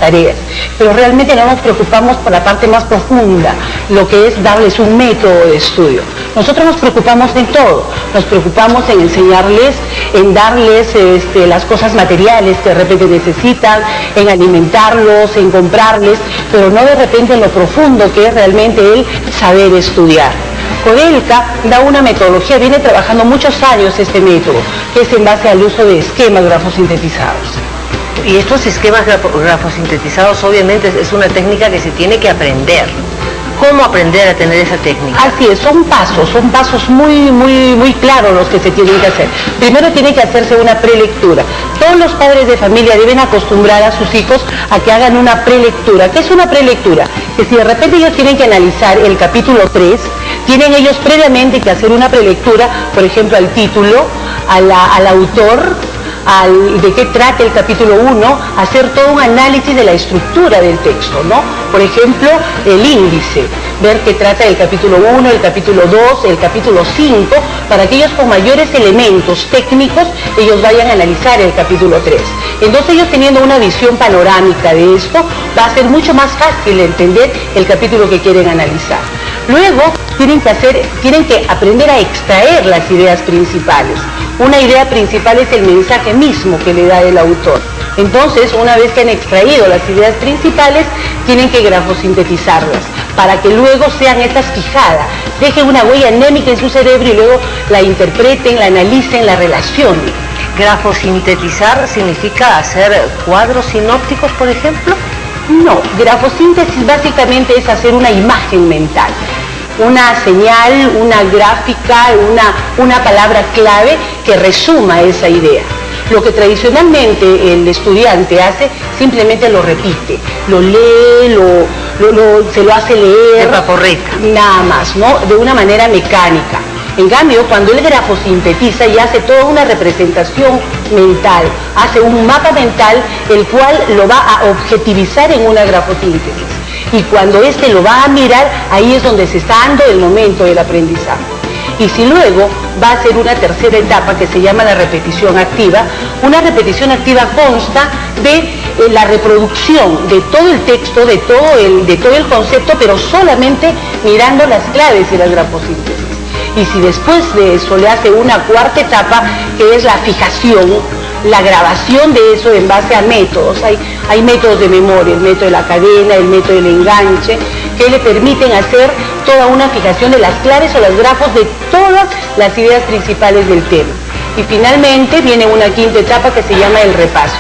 tareas, pero realmente no nos preocupamos por la parte más profunda, lo que es darles un método de estudio. Nosotros nos preocupamos en todo, nos preocupamos en enseñarles, en darles las cosas materiales que de repente necesitan, en alimentarlos, en comprarles, pero no de repente en lo profundo que es realmente el saber estudiar. Codelca da una metodología, viene trabajando muchos años este método, que es en base al uso de esquemas grafosintetizados. Y estos esquemas grafosintetizados obviamente es una técnica que se tiene que aprender. ¿Cómo aprender a tener esa técnica? Así es, son pasos muy claros los que se tienen que hacer. Primero tiene que hacerse una prelectura. Todos los padres de familia deben acostumbrar a sus hijos a que hagan una prelectura. ¿Qué es una prelectura? Que si de repente ellos tienen que analizar el capítulo 3, tienen ellos previamente que hacer una prelectura, por ejemplo, al título, al autor, de qué trata el capítulo 1, hacer todo un análisis de la estructura del texto, ¿no? Por ejemplo, el índice, ver qué trata el capítulo 1, el capítulo 2, el capítulo 5, para que ellos con mayores elementos técnicos, ellos vayan a analizar el capítulo 3. Entonces ellos teniendo una visión panorámica de esto, va a ser mucho más fácil entender el capítulo que quieren analizar. Luego tienen que aprender a extraer las ideas principales. Una idea principal es el mensaje mismo que le da el autor. Entonces, una vez que han extraído las ideas principales, tienen que grafosintetizarlas para que luego sean estas fijadas, dejen una huella anémica en su cerebro y luego la interpreten, la analicen, la relacionen. ¿Grafosintetizar significa hacer cuadros sinópticos, por ejemplo? No, grafosíntesis básicamente es hacer una imagen mental, una señal, una gráfica, una palabra clave que resuma esa idea. Lo que tradicionalmente el estudiante hace, simplemente lo repite, lo lee, se lo hace leer. De paporreta. Nada más, ¿no? De una manera mecánica. En cambio, cuando él grafosintetiza y hace toda una representación mental, hace un mapa mental, el cual lo va a objetivizar en una grafosíntesis. Y cuando éste lo va a mirar, ahí es donde se está dando el momento del aprendizaje. Y si luego va a ser una tercera etapa que se llama la repetición activa, una repetición activa consta de la reproducción de todo el texto, de todo el concepto, pero solamente mirando las claves de la grafosíntesis. Y si después de eso le hace una cuarta etapa, que es la fijación, la grabación de eso en base a métodos. Hay métodos de memoria, el método de la cadena, el método del enganche, que le permiten hacer toda una fijación de las claves o los grafos de todas las ideas principales del tema. Y finalmente viene una quinta etapa que se llama el repaso.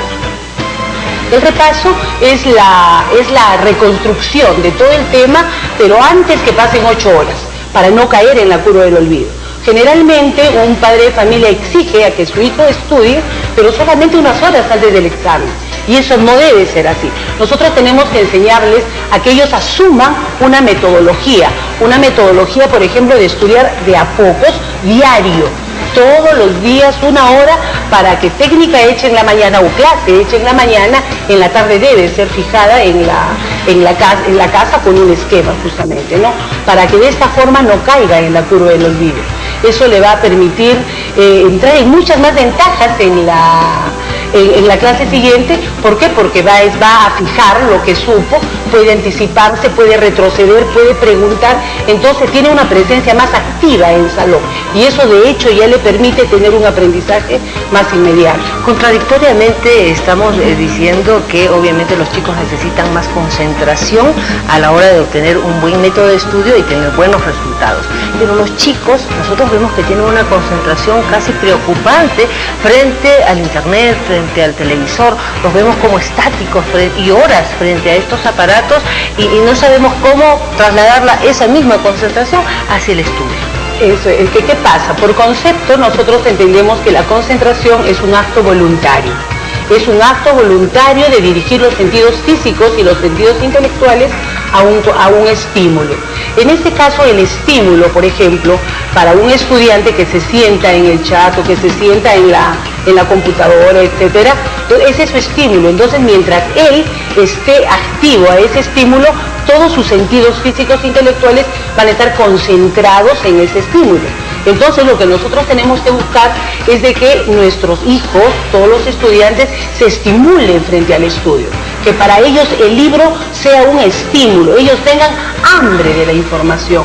El repaso es la reconstrucción de todo el tema, pero antes que pasen 8 horas, para no caer en la curva del olvido. Generalmente un padre de familia exige a que su hijo estudie, pero solamente unas horas antes del examen. Y eso no debe ser así. Nosotros tenemos que enseñarles a que ellos asuman una metodología, por ejemplo, de estudiar de a pocos, diario, todos los días, 1 hora, para que técnica hecha en la mañana o clase hecha en la mañana, en la tarde debe ser fijada en la casa con un esquema justamente, ¿no? Para que de esta forma no caiga en la curva del olvido. Eso le va a permitir entrar en muchas más ventajas en la clase siguiente. ¿Por qué? Porque va a fijar lo que supo, puede anticiparse, puede retroceder, puede preguntar, entonces tiene una presencia más activa en el salón y eso de hecho ya le permite tener un aprendizaje más inmediato. Contradictoriamente estamos diciendo que obviamente los chicos necesitan más concentración a la hora de obtener un buen método de estudio y tener buenos resultados, pero los chicos, nosotros vemos que tienen una concentración casi preocupante frente al internet, frente al televisor, los vemos como estáticos y horas frente a estos aparatos y no sabemos cómo trasladar esa misma concentración hacia el estudio. Eso es que, ¿qué pasa? Por concepto nosotros entendemos que la concentración es un acto voluntario. Es un acto voluntario de dirigir los sentidos físicos y los sentidos intelectuales a un estímulo. En este caso, el estímulo, por ejemplo, para un estudiante que se sienta en el chat o que se sienta en la computadora, etcétera, ese es su estímulo. Entonces, mientras él esté activo a ese estímulo, todos sus sentidos físicos e intelectuales van a estar concentrados en ese estímulo. Entonces lo que nosotros tenemos que buscar es de que nuestros hijos, todos los estudiantes, se estimulen frente al estudio, que para ellos el libro sea un estímulo, ellos tengan hambre de la información.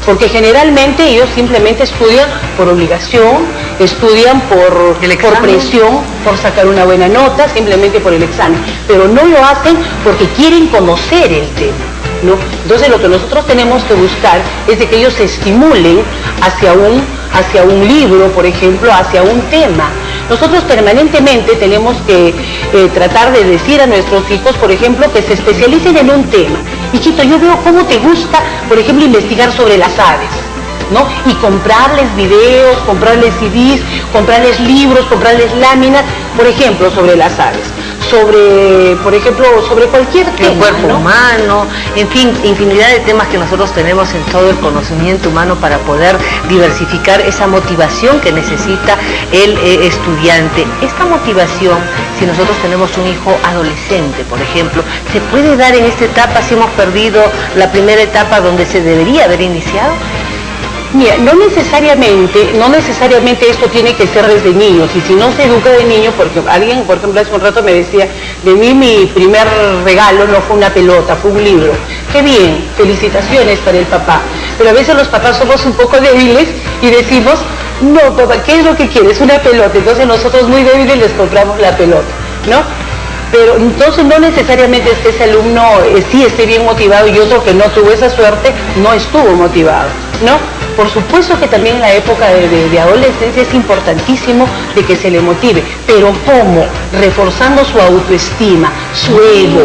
Porque generalmente ellos simplemente estudian por obligación, estudian por presión, por sacar una buena nota, simplemente por el examen, pero no lo hacen porque quieren conocer el tema, ¿no? Entonces lo que nosotros tenemos que buscar es de que ellos se estimulen hacia un libro, por ejemplo, hacia un tema. Nosotros permanentemente tenemos que tratar de decir a nuestros hijos, por ejemplo, que se especialicen en un tema. Hijito, yo veo cómo te gusta, por ejemplo, investigar sobre las aves, ¿no? Y comprarles videos, comprarles CDs, comprarles libros, comprarles láminas, por ejemplo, sobre las aves. Por ejemplo, sobre cualquier tema, el cuerpo, ¿no?, humano, en fin, infinidad de temas que nosotros tenemos en todo el conocimiento humano para poder diversificar esa motivación que necesita el estudiante. Esta motivación, si nosotros tenemos un hijo adolescente, por ejemplo, ¿se puede dar en esta etapa si hemos perdido la primera etapa donde se debería haber iniciado? Mira, no necesariamente esto tiene que ser desde niños, y si no se educa de niño, porque alguien, por ejemplo, hace un rato me decía, de mí mi primer regalo no fue una pelota, fue un libro. Qué bien, felicitaciones para el papá, pero a veces los papás somos un poco débiles y decimos, no papá, ¿qué es lo que quieres? Una pelota. Entonces nosotros muy débiles les compramos la pelota, ¿no? Pero entonces no necesariamente es que ese alumno sí esté bien motivado y otro que no tuvo esa suerte no estuvo motivado, ¿no? Por supuesto que también en la época de adolescencia es importantísimo de que se le motive, pero ¿cómo? Reforzando su autoestima, su ego.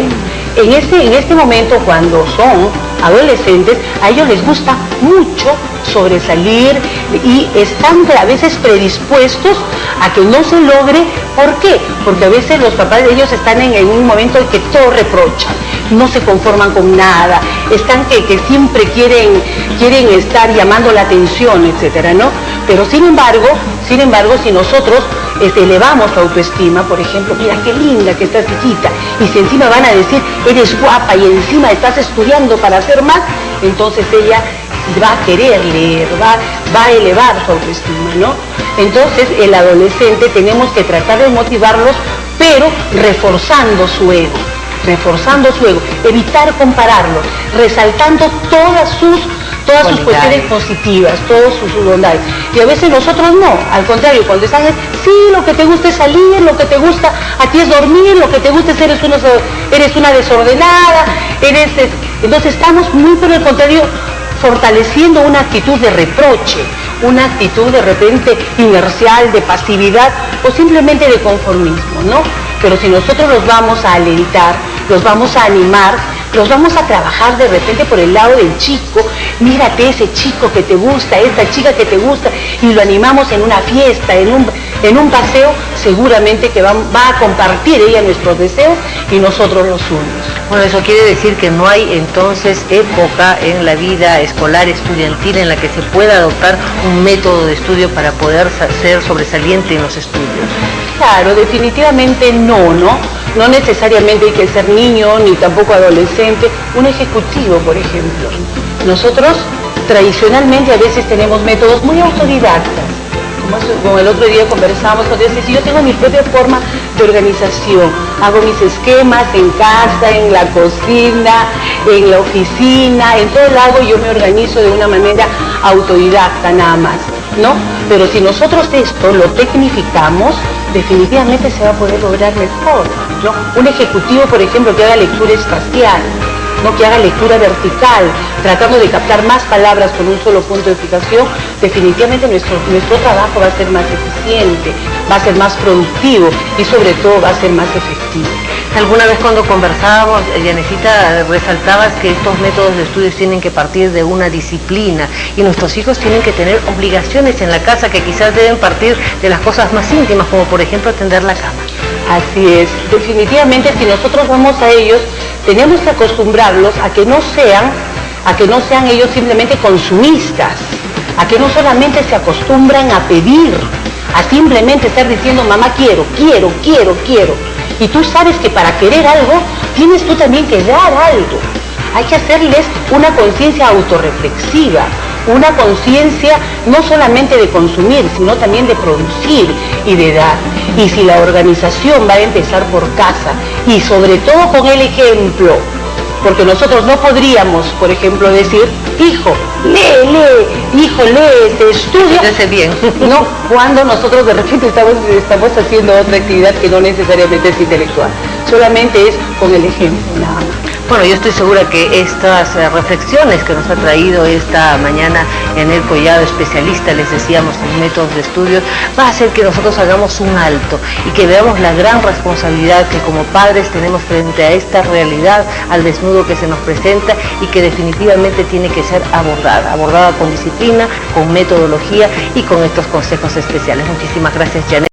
En este momento, cuando son adolescentes, a ellos les gusta mucho sobresalir y están a veces predispuestos a que no se logre. ¿Por qué? Porque a veces los papás de ellos están en un momento en que todo reprochan, no se conforman con nada, están que siempre quieren estar llamando la atención, etcétera, ¿no? Pero sin embargo, si nosotros elevamos su autoestima, por ejemplo, mira qué linda que estás, hijita, y si encima van a decir, eres guapa y encima estás estudiando para hacer más, entonces ella va a querer leer, va a elevar su autoestima, ¿no? Entonces el adolescente tenemos que tratar de motivarlos, pero reforzando su ego, evitar compararlos, resaltando todas sus cuestiones positivas, todas sus bondades. Y a veces nosotros no, al contrario, cuando están sí, lo que te gusta es salir, lo que te gusta a ti es dormir, lo que te gusta es eres una desordenada, entonces estamos muy por el contrario fortaleciendo una actitud de reproche, una actitud de repente inercial, de pasividad o simplemente de conformismo, ¿no? Pero si nosotros los vamos a alentar, los vamos a animar, los vamos a trabajar de repente por el lado del chico, mírate ese chico que te gusta, esta chica que te gusta, y lo animamos en una fiesta, en un paseo, seguramente que va a compartir ella nuestros deseos y nosotros los suyos. Bueno, eso quiere decir que no hay entonces época en la vida escolar, estudiantil, en la que se pueda adoptar un método de estudio para poder ser sobresaliente en los estudios. Claro, definitivamente no. No necesariamente hay que ser niño, ni tampoco adolescente. Un ejecutivo, por ejemplo. Nosotros tradicionalmente a veces tenemos métodos muy autodidactas. Como el otro día conversábamos con ellos, yo tengo mi propia forma de organización, hago mis esquemas en casa, en la cocina, en la oficina, en todo lado yo me organizo de una manera autodidacta nada más, ¿no? Pero si nosotros esto lo tecnificamos, definitivamente se va a poder lograr mejor, ¿no? Un ejecutivo, por ejemplo, que haga lectura espacial, ¿no? Que haga lectura vertical, tratando de captar más palabras con un solo punto de fijación, definitivamente nuestro trabajo va a ser más eficiente, va a ser más productivo y sobre todo va a ser más efectivo. Alguna vez cuando conversábamos, Yanecita, resaltabas que estos métodos de estudios tienen que partir de una disciplina y nuestros hijos tienen que tener obligaciones en la casa que quizás deben partir de las cosas más íntimas, como por ejemplo tender la cama. Así es, definitivamente si nosotros vamos a ellos, tenemos que acostumbrarlos a que no sean ellos simplemente consumistas, a que no solamente se acostumbran a pedir, a simplemente estar diciendo mamá quiero. Y tú sabes que para querer algo, tienes tú también que dar algo. Hay que hacerles una conciencia autorreflexiva, una conciencia no solamente de consumir, sino también de producir y de dar. Y si la organización va a empezar por casa, y sobre todo con el ejemplo, porque nosotros no podríamos, por ejemplo, decir, hijo, lee, hijo, lee, estudia. Bien. No, cuando nosotros de repente estamos haciendo otra actividad que no necesariamente es intelectual, solamente es con el ejemplo, nada más. Bueno, yo estoy segura que estas reflexiones que nos ha traído esta mañana Yanel Collado, especialista, les decíamos, en métodos de estudio, va a hacer que nosotros hagamos un alto y que veamos la gran responsabilidad que como padres tenemos frente a esta realidad, al desnudo que se nos presenta y que definitivamente tiene que ser abordada con disciplina, con metodología y con estos consejos especiales. Muchísimas gracias, Yanel.